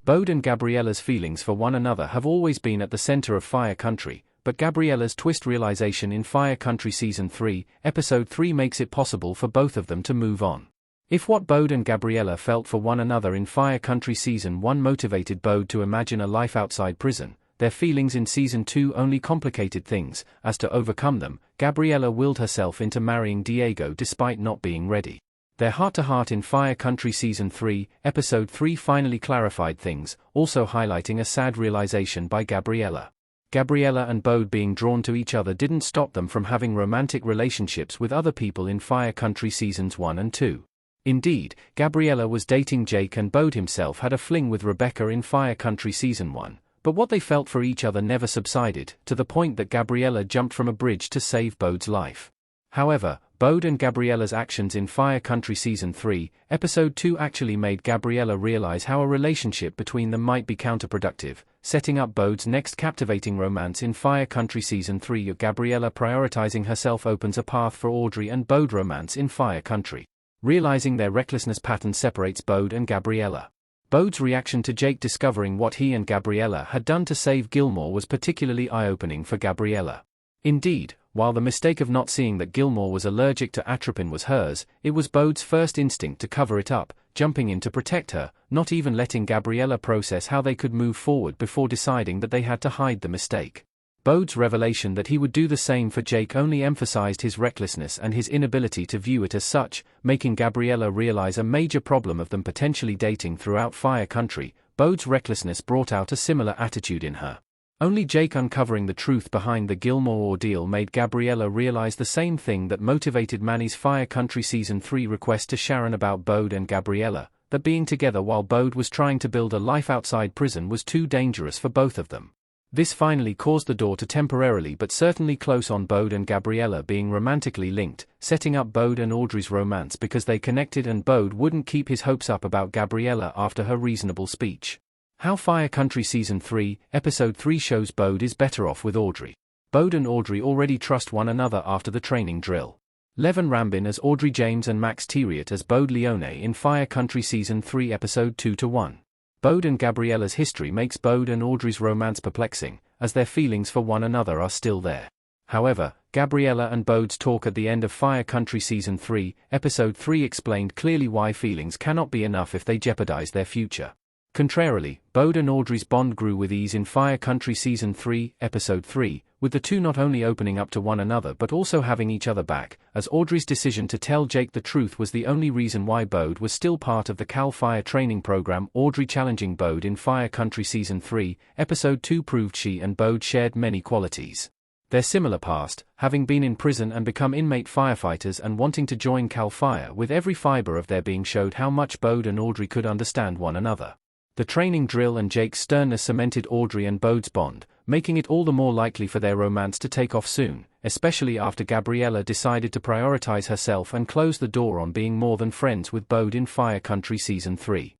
Bode and Gabriela's feelings for one another have always been at the center of Fire Country, but Gabriela's twist realization in Fire Country Season 3, Episode 3 makes it possible for both of them to move on. If what Bode and Gabriela felt for one another in Fire Country Season 1 motivated Bode to imagine a life outside prison, their feelings in Season 2 only complicated things. As to overcome them, Gabriela willed herself into marrying Diego despite not being ready. Their heart-to-heart in Fire Country Season 3, Episode 3 finally clarified things, also highlighting a sad realization by Gabriela. Gabriela and Bode being drawn to each other didn't stop them from having romantic relationships with other people in Fire Country Seasons 1 and 2. Indeed, Gabriela was dating Jake and Bode himself had a fling with Rebecca in Fire Country Season 1, but what they felt for each other never subsided, to the point that Gabriela jumped from a bridge to save Bode's life. However, Bode and Gabriela's actions in Fire Country Season 3, Episode 2 actually made Gabriela realize how a relationship between them might be counterproductive, setting up Bode's next captivating romance in Fire Country Season 3. Gabriela prioritizing herself opens a path for Audrey and Bode romance in Fire Country. Realizing their recklessness pattern separates Bode and Gabriela. Bode's reaction to Jake discovering what he and Gabriela had done to save Gilmore was particularly eye-opening for Gabriela. Indeed, while the mistake of not seeing that Gilmore was allergic to atropine was hers, it was Bode's first instinct to cover it up, jumping in to protect her, not even letting Gabriela process how they could move forward before deciding that they had to hide the mistake. Bode's revelation that he would do the same for Jake only emphasized his recklessness and his inability to view it as such, making Gabriela realize a major problem of them potentially dating throughout Fire Country. Bode's recklessness brought out a similar attitude in her. Only Jake uncovering the truth behind the Gilmore ordeal made Gabriela realize the same thing that motivated Manny's Fire Country Season 3 request to Sharon about Bode and Gabriela, that being together while Bode was trying to build a life outside prison was too dangerous for both of them. This finally caused the door to temporarily but certainly close on Bode and Gabriela being romantically linked, setting up Bode and Audrey's romance because they connected and Bode wouldn't keep his hopes up about Gabriela after her reasonable speech. How Fire Country Season 3, Episode 3 shows Bode is better off with Audrey. Bode and Audrey already trust one another after the training drill. Levin Rambin as Audrey James and Max Theriot as Bode Leone in Fire Country Season 3 Episode 2-1. Bode and Gabriela's history makes Bode and Audrey's romance perplexing, as their feelings for one another are still there. However, Gabriela and Bode's talk at the end of Fire Country Season 3, Episode 3 explained clearly why feelings cannot be enough if they jeopardize their future. Contrarily, Bode and Audrey's bond grew with ease in Fire Country Season 3, Episode 3, with the two not only opening up to one another but also having each other back, as Audrey's decision to tell Jake the truth was the only reason why Bode was still part of the Cal Fire training program. Audrey challenging Bode in Fire Country Season 3, Episode 2 proved she and Bode shared many qualities. Their similar past, having been in prison and become inmate firefighters and wanting to join Cal Fire with every fiber of their being showed how much Bode and Audrey could understand one another. The training drill and Jake's sternness cemented Audrey and Bode's bond, making it all the more likely for their romance to take off soon, especially after Gabriela decided to prioritize herself and close the door on being more than friends with Bode in Fire Country Season 3.